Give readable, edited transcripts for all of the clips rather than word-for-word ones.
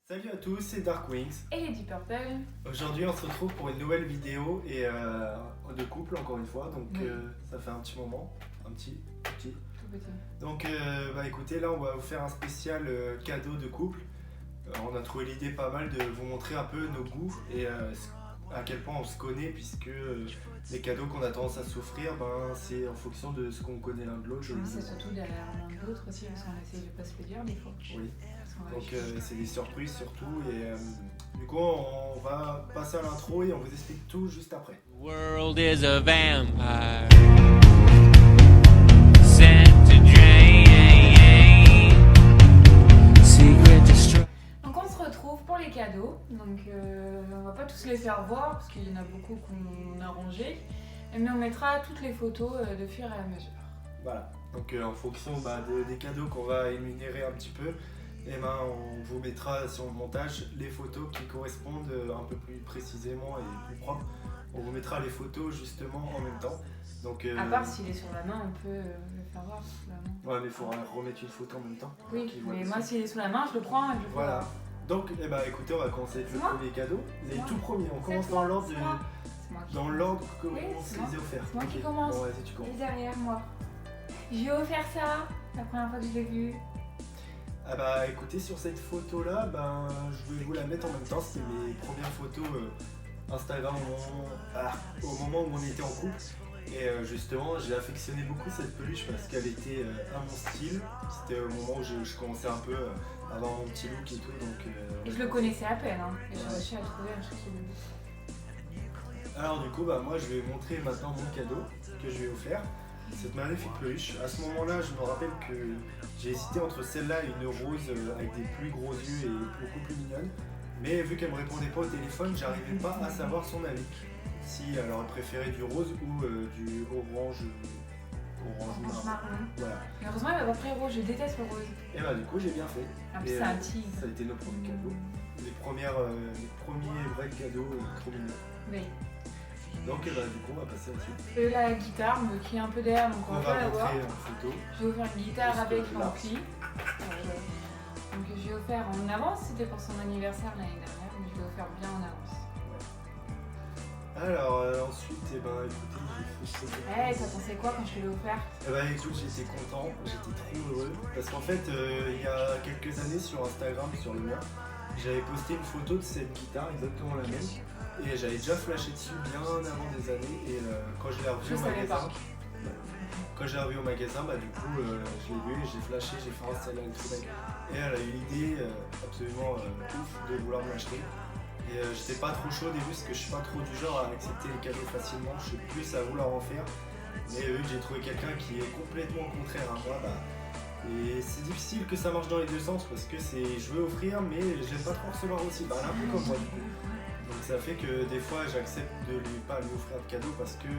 Salut à tous, c'est Dark Wings. Et les Deep Purple. Aujourd'hui, on se retrouve pour une nouvelle vidéo et de couple encore une fois. Donc, Oui. ça fait un petit moment, un petit. Tout petit. Donc, écoutez, là, on va vous faire un spécial cadeau de couple. On a trouvé l'idée pas mal de vous montrer un peu nos goûts et à quel point on se connaît, puisque les cadeaux qu'on a tendance à s'offrir, c'est en fonction de ce qu'on connaît l'un de l'autre. C'est surtout derrière l'un de l'autre aussi, parce qu'on essaye de pas se le dire des fois. Oui. Parce qu'on Donc va- c'est des surprises surtout et du coup on va passer à l'intro et on vous explique tout juste après. The world is a vampire sent to drain. Secret destruction. Donc on se retrouve pour les cadeaux. Donc on va pas tous les faire voir parce qu'il y en a beaucoup qu'on a rangés. Mais on mettra toutes les photos de fur et à mesure. Voilà. Donc en fonction des cadeaux qu'on va énumérer un petit peu, on vous mettra sur le montage les photos qui correspondent un peu plus précisément et plus propres. On vous mettra les photos justement en même temps. Donc, À part s'il est sur la main, on peut le faire voir sous la main. ouais, mais il faudra remettre une photo en même temps. pour Oui, qu'ils voient mais dessus. moi s'il est sous la main, je le prends et je le fais Voilà. voir. Donc écoutez, on va commencer avec le C'est moi premier cadeau. Les moi tout premiers, on C'est commence moi, dans l'ordre c'est de... moi. C'est moi qui Dans commence. l'ordre que Oui, on c'est se moi. les a offerts. C'est moi qui Ok. commence. Bon, vas-y, tu Il commences. est derrière moi. Je lui ai offert ça la première fois que je l'ai vu. Ah bah écoutez, sur cette photo-là, je vais vous la mettre en même temps. C'était mes premières photos Instagram au moment où on était en couple. Et justement, j'ai affectionné beaucoup cette peluche parce qu'elle était à mon style. C'était au moment où je commençais un peu à avoir mon petit look et tout. Donc, Et je le connaissais à peine, hein. Et j'ai réussi à le trouver un truc qui me Alors du coup, moi je vais vous montrer maintenant mon cadeau que je vais vous faire. Cette magnifique peluche. À ce moment-là, je me rappelle que j'ai hésité entre celle-là et une rose avec des plus gros yeux et beaucoup plus mignonne. Mais vu qu'elle me répondait pas au téléphone, j'arrivais pas à savoir son avis. Si elle aurait préféré du rose ou du orange marron. marron. Voilà. Mais heureusement, il m'a pas pris rose, je déteste le rose. Et du coup, j'ai bien fait. En plus, Et, c'est un tigre. Ça a été nos premiers cadeaux. Les premiers vrais cadeaux trop mignons. Oui. Donc du coup, on va passer au-dessus. Et la guitare me crie un peu derrière, donc on On va pas va la voir. montrer en photo. J'ai offert une guitare Juste avec là. ampli. Donc j'ai offert en avance, c'était pour son anniversaire l'année dernière, mais je l'ai offert bien en avance. Alors ensuite, écoutez, j'ai fait ce T'as pensé quoi quand je te l'ai offert? écoute, j'étais content, j'étais trop heureux. Parce qu'en fait, il y a quelques années sur Instagram, sur le mien, j'avais posté une photo de cette guitare, exactement la même. Et j'avais déjà flashé dessus bien avant des années. Et quand je l'ai revu Je au savais magasin, pas. quand j'ai revu au magasin, du coup, je l'ai vu et j'ai flashé, j'ai fait un celle-là, elle est trop belle. Et elle a eu l'idée absolument ouf de vouloir me l'acheter. Et j'étais pas trop chaud au début parce que je suis pas trop du genre à accepter les cadeaux facilement, je suis plus à vouloir en faire. Mais vu que j'ai trouvé quelqu'un qui est complètement contraire à moi, et c'est difficile que ça marche dans les deux sens parce que je veux offrir mais j'aime pas trop recevoir aussi, elle est un peu comme moi du coup. Donc ça fait que des fois j'accepte de pas lui offrir de cadeaux parce que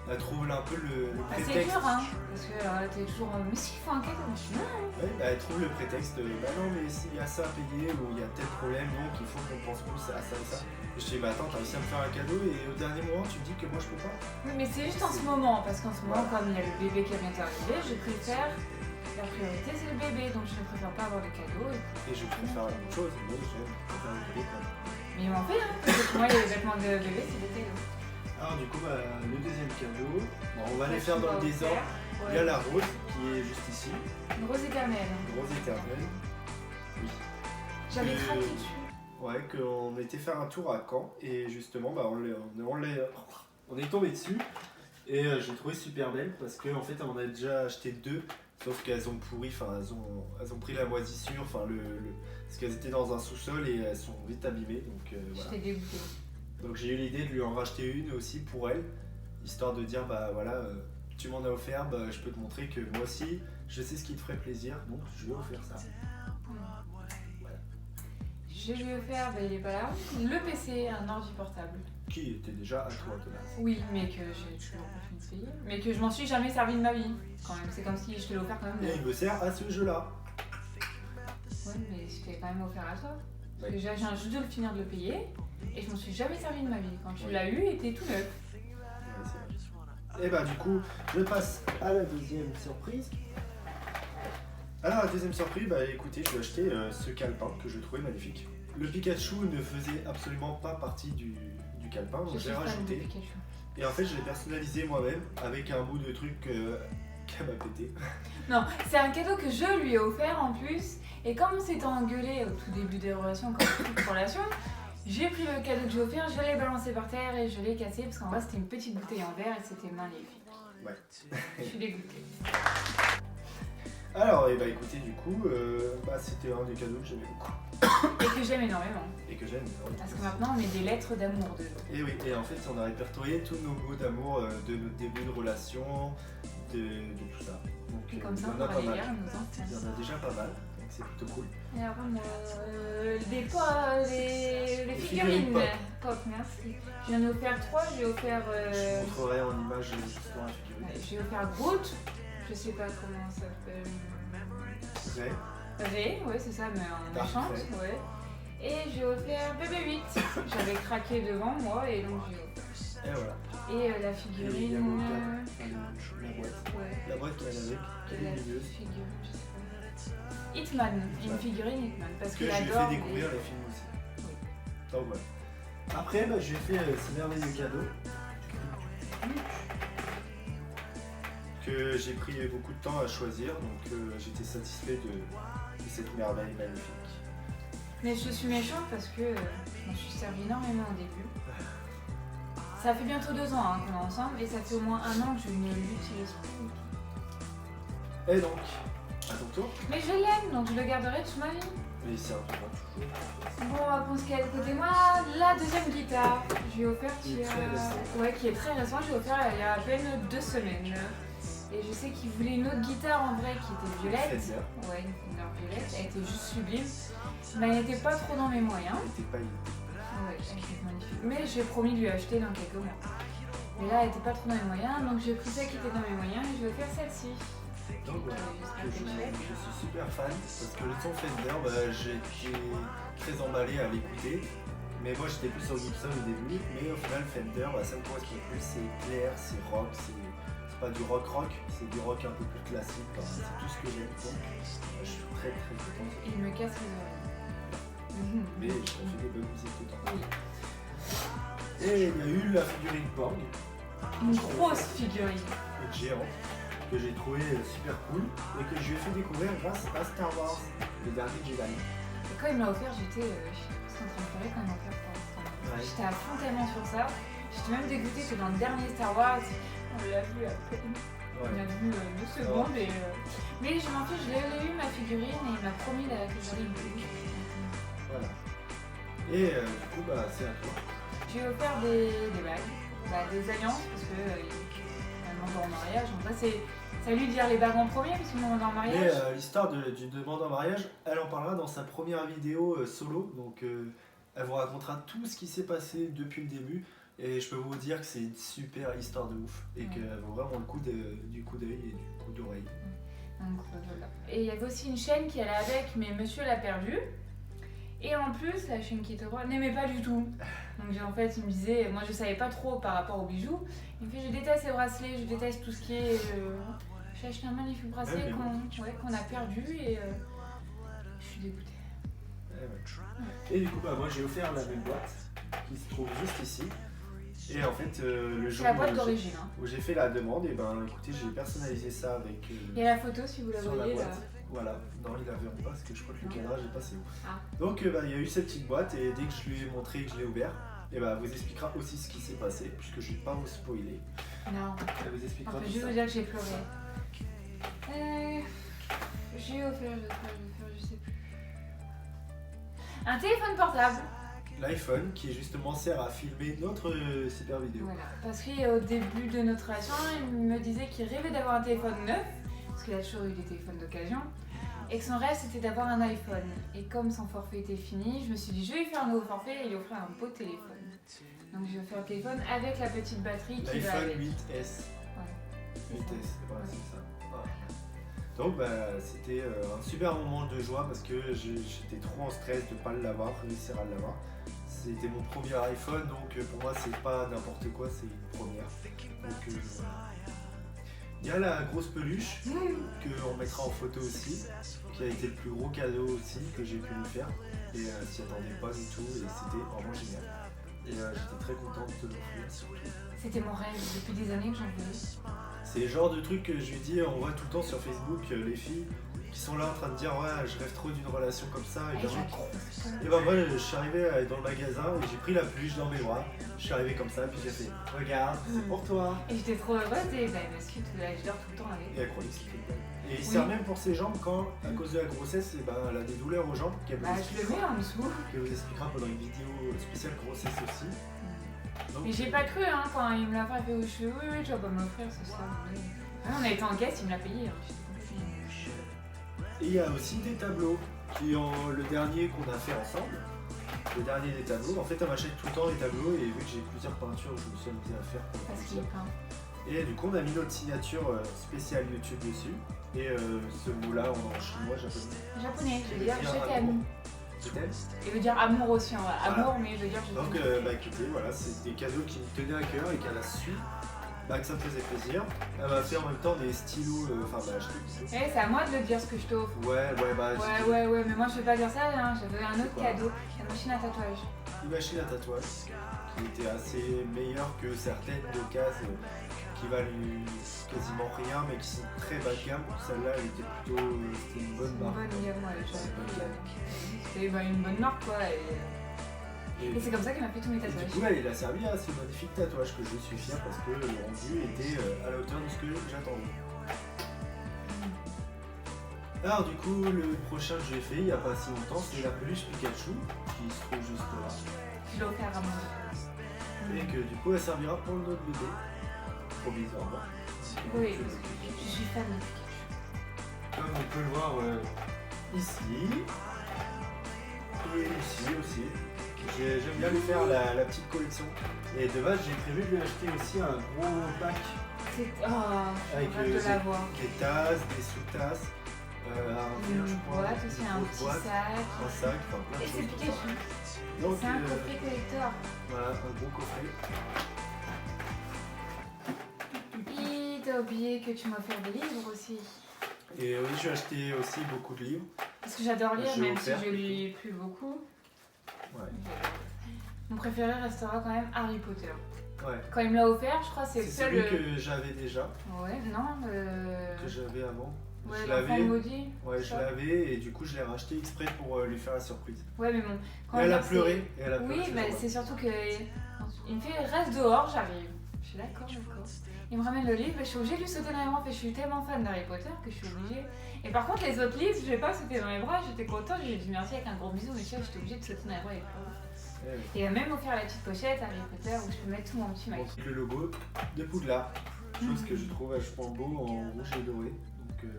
elle trouve un peu le C'est prétexte. dur, hein, parce que t'es toujours mais s'il faut un cadeau, moi je suis non. Ouais, elle trouve le prétexte non mais s'il y a ça à payer ou il y a tel problème donc il faut qu'on pense plus à ça et ça. Et je dis attends, t'as réussi à me faire un cadeau et au dernier moment tu me dis que moi je peux pas. Oui, mais c'est juste en ce moment, parce qu'en ce moment, comme il y a le bébé qui vient d'arriver, je préfère. La priorité c'est le bébé, donc je ne préfère pas avoir de cadeaux. Et je préfère la même chose, mais je préfère le bébé quand même. Mais ils m'en fait, hein, parce que pour moi, les vêtements de bébé, c'est des cadeaux. Alors du coup le deuxième cadeau, on va les faire dans le désordre. Il y a la rose qui est juste ici, Une rose éternelle. une rose éternelle. Oui. J'avais Que- craqué dessus. Ouais, qu'on était faire un tour à Caen et justement on est tombé dessus et j'ai trouvé super belle parce qu'en fait on en a déjà acheté deux sauf qu'elles ont pourri, elles ont pris la moisissure, parce qu'elles étaient dans un sous-sol et elles sont vite abîmées donc voilà. J'étais dégoûtée. Donc j'ai eu l'idée de lui en racheter une aussi pour elle, histoire de dire tu m'en as offert, je peux te montrer que moi aussi je sais ce qui te ferait plaisir donc je vais offrir ça. Je lui ai offert, il est pas là, le PC, un ordi portable. Qui était déjà à toi de base. Oui, mais que j'ai toujours pas fini de payer. Mais que je m'en suis jamais servi de ma vie, quand même. C'est comme si je te l'ai offert quand même. Et il me sert à ce jeu-là. Ouais, mais je t'ai quand même offert à toi. Parce que Ouais. j'ai juste de le finir de le payer et je m'en suis jamais servi de ma vie. Quand tu Ouais. l'as eu, il était tout neuf. Et du coup, je passe à la deuxième surprise. Alors la deuxième surprise, bah écoutez, je lui ai acheté ce calepin que je trouvais magnifique. Le Pikachu ne faisait absolument pas partie du calepin, donc Je je suis l'ai fan de rajouté. Pikachu. Et en fait, je l'ai personnalisé moi-même avec un bout de truc qu'elle m'a pété. Non, c'est un cadeau que je lui ai offert en plus. Et comme on s'était engueulé au tout début des relations, comme toute relation, j'ai pris le cadeau que j'ai offert, je l'ai balancé par terre et je l'ai cassé parce qu'en vrai c'était une petite bouteille en verre et c'était magnifique. Ouais. Je suis dégoûtée. Alors, et bah écoutez, du coup, c'était un des cadeaux que j'aimais beaucoup. Et que j'aime énormément. Et que j'aime énormément. Parce que maintenant on met des lettres d'amour dedans. Et oui, et en fait, on a répertorié tous nos mots d'amour de notre début de relation, de tout ça. Donc, Et comme ça il y on en a pourra pas les mal. lire à nos Il y enfants. en a déjà pas mal, donc c'est plutôt cool. Et après moi, les figurines figurines. Pop, merci. J'en ai offert 3, j'ai offert... Je vous montrerai en image justement la figurine. J'ai offert Groot, je sais pas comment ça s'appelle. Vrai. Ré, ouais c'est ça, mais en Dark échange, Ray. ouais. Et j'ai offert BB-8. J'avais craqué devant moi et donc j'ai offert. Et voilà. Et la Et il y a figurine... mon cadre, la boîte. Ouais. La boîte qu'elle avait, Et qui la est lumineuse. figurine, je sais pas. Hitman, une figurine Hitman, parce Que qu'il je lui ai adore... fait découvrir les films aussi. Donc voilà. Après, je lui ai fait ce merveilleux cadeau. Que j'ai pris beaucoup de temps à choisir, donc j'étais satisfait de cette merveille magnifique. Mais je suis méchante parce que je m'en suis servi énormément au début. Ça fait bientôt 2 ans qu'on est ensemble et ça fait au moins 1 an que je ne l'utilise plus. Et donc, à ton tour. Mais je l'aime, donc je le garderai toute ma vie. Mais c'est un peu toujours. Bon, on va prendre ce qu'il y a de côté moi. La deuxième guitare, je lui ai offert Qui est très récent. ouais, qui est très récent. Je lui ai offert il y a à peine 2 semaines. Et je sais qu'il voulait une autre guitare en vrai qui était violette. Fender. Ouais, une Fender violette. Elle était juste sublime. Mais elle n'était pas trop dans mes moyens. Elle était pas idée. Ouais, elle était magnifique. Mais j'ai promis de lui acheter dans quelques mois. Mais là, elle était pas trop dans mes moyens. Donc j'ai pris celle qui était dans mes moyens et je vais faire celle-ci. Donc voilà, J'espère que je qu'elle est chouette. suis super fan parce que le son Fender, j'ai été très emballé à l'écouter. Mais moi j'étais plus sur Gibson au début, mais au final Fender, ça me correspond plus, c'est clair, c'est rock, c'est pas du rock, c'est du rock un peu plus classique, c'est tout ce que j'aime. Donc je suis très content. Il me casse les oreilles. Mais j'ai fait des bonnes musiques tout le temps. Oui. Et il y a eu la figurine Porg, Une grosse figurine. une géante, que j'ai trouvé super cool et que je lui ai fait découvrir grâce à Star Wars, le dernier Jedi. Et quand il me l'a offert, j'étais presque en train de pleurer quand il m'a offert pour l'instant. Ouais. J'étais à fond tellement sur ça. J'étais même dégoûtée que dans le dernier Star Wars, on l'a vu à peine. On Ouais. a vu 2 secondes. Et, mais je m'en fiche, je l'ai eu ma figurine et il m'a promis la figurine. Voilà. Et du coup, c'est à toi. J'ai offert des bagues, des alliances parce que elle demande en mariage. En vrai, c'est à lui de dire les bagues en premier parce qu'il me demande en Mais mariage. l'histoire du demande en mariage, elle en parlera dans sa première vidéo solo. Donc elle vous racontera tout ce qui s'est passé depuis le début. Et je peux vous dire que c'est une super histoire de ouf. Et Ouais. qu'elle vaut vraiment le coup du coup d'œil et du coup d'oreille. Donc, voilà. Et il y avait aussi une chaîne qui allait avec, mais monsieur l'a perdue. Et en plus, la chaîne qui était droite n'aimait pas du tout. Donc en fait, il me disait, moi je savais pas trop par rapport aux bijoux. Il me fait, je déteste les bracelets, je déteste tout ce qui est... J'ai acheté un magnifique bracelet Ouais, mais qu'on a perdu et je suis dégoûtée. Et du coup, moi j'ai offert la même boîte qui se trouve juste ici. Et en fait, le C'est jour la boîte où d'origine. Hein. j'ai fait la demande, et écoutez, j'ai personnalisé ça avec. Il y a la photo si vous la sur la voyez là. boîte. Voilà, non, ils la verront pas parce que je crois que le Non. cadrage est passé. Ah. Donc, il y a eu cette petite boîte, et dès que je lui ai montré que je l'ai ouvert, et vous expliquera aussi ce qui s'est passé, puisque je vais pas vous spoiler. Non. Elle vous expliquera Enfin, tout je vais ça. vous dire que j'ai pleuré. J'ai offert, je sais plus. Un téléphone portable. L'iPhone qui justement sert à filmer notre super vidéo. Voilà, parce qu'au début de notre relation, il me disait qu'il rêvait d'avoir un téléphone neuf, parce qu'il a toujours eu des téléphones d'occasion, et que son rêve c'était d'avoir un iPhone. Et comme son forfait était fini, je me suis dit je vais lui faire un nouveau forfait et lui offrir un beau téléphone. Donc je vais faire un téléphone avec la petite batterie qui va L'iPhone avec. 8S. Ouais. 8S, voilà, c'est ça. Voilà. Donc c'était un super moment de joie parce que j'étais trop en stress de ne pas l'avoir, réussir à l'avoir. C'était mon premier iPhone, donc pour moi c'est pas n'importe quoi, c'est une première. Donc Il y a la grosse peluche qu'on mettra en photo aussi, qui a été le plus gros cadeau aussi que j'ai pu lui faire. Et s'y attendait pas du tout et c'était vraiment génial. Et j'étais très contente de l'offrir. C'était mon rêve depuis des années que j'en voulais. C'est le genre de truc que je lui dis, on voit tout le temps sur Facebook les filles qui sont là en train de dire ouais je rêve trop d'une relation comme ça. Et, ben moi je suis arrivé dans le magasin et j'ai pris la peluche dans mes bras. Je suis arrivé comme ça puis j'ai fait regarde c'est pour toi. Et j'étais trop heureuse et parce que je dors tout le temps avec. Et elle croyait que c'était pas. Et il sert même pour ses jambes quand à cause de la grossesse et ben, elle a des douleurs aux jambes qu'elle vous, je le mets en dessous. qu'elle vous expliquera pendant une vidéo spéciale grossesse aussi. Donc, Mais j'ai pas cru hein, quand il me l'a fait, il fait oui, tu vas pas me l'offrir, c'est ça. On a été en caisse, il me l'a payé. Et il y a aussi des tableaux, le dernier qu'on a fait ensemble, le dernier des tableaux. En fait, elle m'achète tout le temps les tableaux et vu que j'ai plusieurs peintures, je me suis amusé à faire pour Parce qu'il est peint. Et du coup, on a mis notre signature spéciale YouTube dessus. Et ce mot-là, on est en chinois, japonais. Japonais, je veux dire je amour. t'aime. Je t'aime. Il veut dire amour aussi, en vrai. Voilà. Amour, mais je veux dire je Donc, t'aime. écoutez, voilà, c'est des cadeaux qui me tenaient à cœur et qu'elle a su que ça me faisait plaisir. Elle m'a fait en même temps des stylos, enfin, elle m'a acheté plutôt. Eh, c'est à moi de le dire ce que je t'offre. Ouais, Ouais, mais moi je vais pas dire ça, hein. J'avais un autre C'est quoi cadeau, une machine à tatouage. Une machine à tatouage qui était assez meilleure que certaines d'occasion qui valent quasiment rien mais qui sont très bas de gamme. Celle-là, elle était plutôt c'était une bonne Une marque. bonne gamme, ouais, C'est une bonne gamme. C'était une bonne marque quoi. Et c'est comme ça qu'elle m'a fait tous mes Et du tatouages. coup, là, il a servi à ce magnifique tatouage que je suis fier parce que le rendu était à la hauteur de ce que j'attendais. Alors, du coup, le prochain que j'ai fait il n'y a pas si longtemps, c'est la peluche Pikachu qui se trouve juste là. Je l'ai offert à mon Et que du coup, elle servira pour notre bébé, provisoirement. Oui, parce que je suis fan de Pikachu. Comme on peut le voir ici et ici aussi. J'aime bien lui faire la petite collection. Et de base, j'ai prévu de lui acheter aussi un gros pack C'est. Oh, avec j'ai hâte de l'avoir. des tasses, des sous-tasses, un verre, je Une crois, boîte aussi, une un grosse petit boîte, sac. un sac, enfin plein de Et c'est choses. comme ça. Pikachu. Donc, C'est un coffret collector. voilà, un gros coffret. Et t'as oublié que tu m'as offert des livres aussi. Et oui, j'ai acheté aussi beaucoup de livres. Parce que j'adore lire, J'ai même si offert je lis plus beaucoup. Ouais. Mon préféré restera quand même Harry Potter. Ouais. Quand il me l'a offert, je crois que c'est le C'est seul. celui que j'avais déjà, Ouais, non. que j'avais avant. Ouais, Je l'enfant l'avais. maudit. Ouais, je ça. l'avais et du coup, je l'ai racheté exprès pour lui faire la surprise. Ouais, mais bon. Quand Et elle a genre, c'est- pleuré. Et elle a pleuré, Oui, je mais sais pas. c'est surtout que. Il me fait reste dehors, j'arrive. Je suis d'accord. Il me ramène le livre et je suis obligée de lui sauter dans les bras. Je suis tellement fan d'Harry Potter que je suis obligée. Et par contre, les autres livres, je vais pas sauter dans les bras. J'étais contente, j'ai dit merci avec un gros bisou, mais tu vois, j'étais obligée de sauter dans les bras avec lui. Eh oui. Et il a même offert la petite pochette Harry Potter où je peux mettre tout mon petit Bon, maquillage. c'est le logo de Poudlard, chose que je trouve vachement beau en rouge et doré. Donc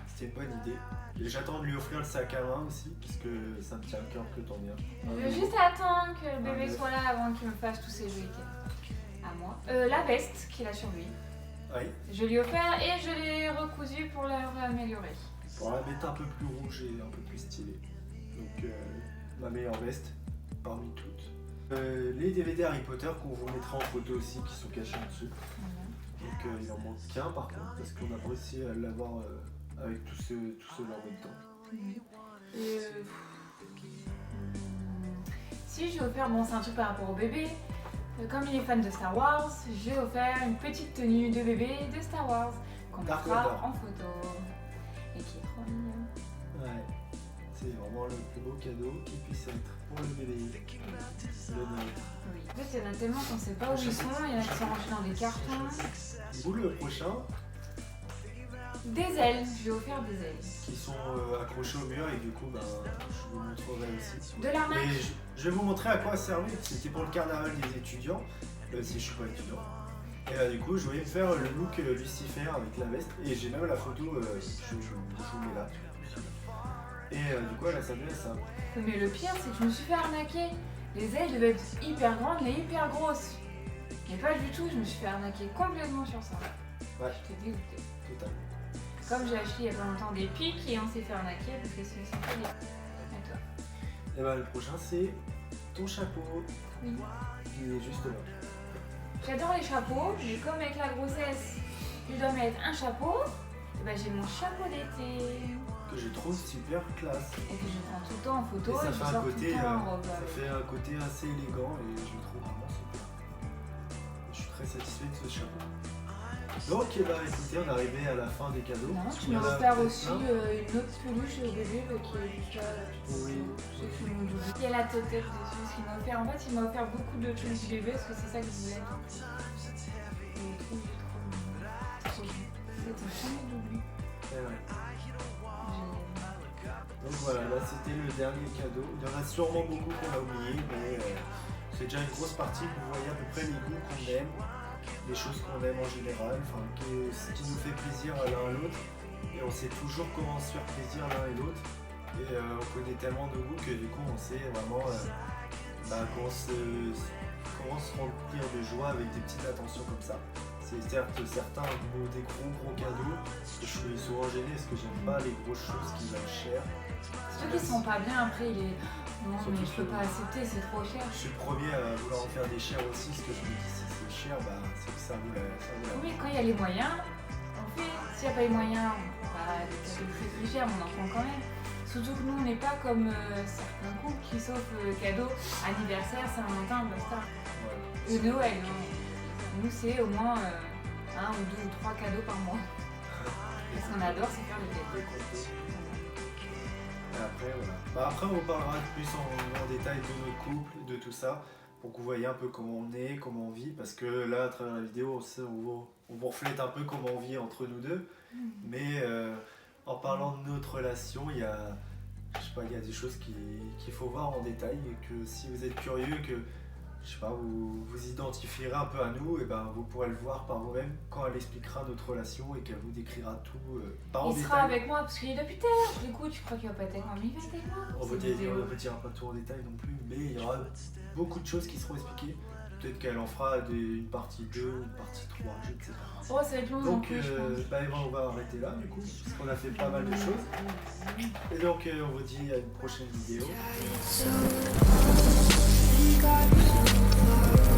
c'était une bonne idée. Et j'attends de lui offrir le sac à main aussi, parce que ça me tient à cœur que tant bien. Je veux juste attendre que le bébé soit là avant qu'il me fasse tous ses jeux à moi. La veste qu'il a sur lui. Oui, Je lui ai offert et je l'ai recousu pour la réaméliorer. pour la mettre un peu plus rouge et un peu plus stylée. Donc ma meilleure veste parmi toutes. Les DVD Harry Potter qu'on vous mettra en photo aussi, qui sont cachés en dessous. Donc il en manque qu'un par contre, parce qu'on n'a pas réussi à l'avoir avec tous ceux-là en même temps. Si j'ai offert, bon c'est un truc par rapport au bébé, comme il est fan de Star Wars, j'ai offert une petite tenue de bébé de Star Wars qu'on Dark mettra Vador. en photo et qui est trop mignon. Ouais, c'est vraiment le plus beau cadeau qui puisse être pour le bébé. Le nôtre. Oui. En fait il y en a tellement qu'on sait pas où ils sont, il y en a qui sont rangés dans des cartons. Du coup, le prochain, Des ailes, je lui ai offert des ailes. qui sont accrochés au mur et du coup, je vous montrerai aussi. De l'arnaque. Et je vais vous montrer à quoi ça servait. C'était pour le carnaval des étudiants, même si je suis pas étudiant. Et du coup, je voulais me faire le look Lucifer avec la veste. Et j'ai même la photo, je vous mets là. Et du coup, elle a servi à ça. Mais le pire, c'est que je me suis fait arnaquer. Les ailes devaient être hyper grandes mais hyper grosses. Mais pas du tout, je me suis fait arnaquer complètement sur ça. Ouais, J'étais dégoûtée. total. Comme j'ai acheté il y a pas longtemps des pics et on s'est fait arnaquer parce que c'est pas bien. Et toi? Et le prochain, c'est ton chapeau. Oui. Il est juste là. J'adore les chapeaux, mais comme avec la grossesse, je dois mettre un chapeau, et ben j'ai mon chapeau d'été. Que je trouve super classe. Et que je prends tout le temps en photo Et ça et je fait un sors tout côté, le temps en robe. ça fait un côté assez élégant et je le trouve vraiment super. Je suis très satisfait de ce chapeau. Donc, eh ben, écoutez, on est arrivé à la fin des cadeaux. Non, tu Il y m'as en a offert peut-être aussi plein. une autre peluche au bébé qui est juste là. Oui. C'est mon doudou. Il y a la totette dessus, ce qu'il m'a offert. En fait, il m'a offert beaucoup de trucs du bébé parce que c'est ça que je voulais. Et je trouve trop bien. C'est un chien doudou. Eh ouais. Génial. Donc voilà, là c'était le dernier cadeau. Il y en a sûrement beaucoup qu'on a oublié, mais c'est déjà une grosse partie. Vous voyez à peu près les goûts qu'on aime, les choses qu'on aime en général, enfin, ce qui nous fait plaisir à l'un à l'autre. Et on sait toujours comment se faire plaisir l'un et l'autre. Et on connaît tellement de goûts que du coup on sait vraiment comment se remplir de joie avec des petites attentions comme ça. C'est certes certains ont des gros cadeaux. Je suis souvent gêné parce que j'aime pas les grosses choses qui valent cher. Ceux qui sont pas bien après, il est. Non, Surtout mais je peux que- pas accepter, c'est trop cher. Je suis le premier à vouloir en faire des chers aussi, parce que je me dis si c'est cher, c'est que ça vaut la Oui, quand il y a les moyens, on fait. S'il n'y a pas les moyens, bah, des cadeaux plus chers, on en prend quand même. Surtout que nous, on n'est pas comme certains couples qui, sauf cadeaux, anniversaire, Saint-Valentin, basta. Ouais. Et Noël, non. Nous, c'est au moins 1 ou 2 ou 3 cadeaux par mois. Parce qu'on adore, c'est faire des cadeaux. Et après, voilà. Après, on parlera plus en détail de nos couples, de tout ça, pour que vous voyez un peu comment on est, comment on vit, parce que là, à travers la vidéo, on vous reflète un peu comment on vit entre nous deux. Mais en parlant de notre relation, il y a, je sais pas, il y a des choses qu'il faut voir en détail et que si vous êtes curieux, que je sais pas, vous vous identifierez un peu à nous, et ben vous pourrez le voir par vous-même quand elle expliquera notre relation et qu'elle vous décrira tout pas en Il sera détail. avec moi parce qu'il est depuis terre. Du coup, tu crois qu'il va pas être avec moi, mais il va être avec moi. On C'est ne une vidéo. dira pas tout en détail non plus, mais il y aura beaucoup de choses qui seront expliquées. Peut-être qu'elle en fera une partie 2 ou une partie 3, je ne sais pas. Oh, ça va être long non Donc, plus, je pense. on va arrêter là du coup, parce qu'on a fait pas mal de choses. Et donc, on vous dit à une prochaine vidéo. We got so far.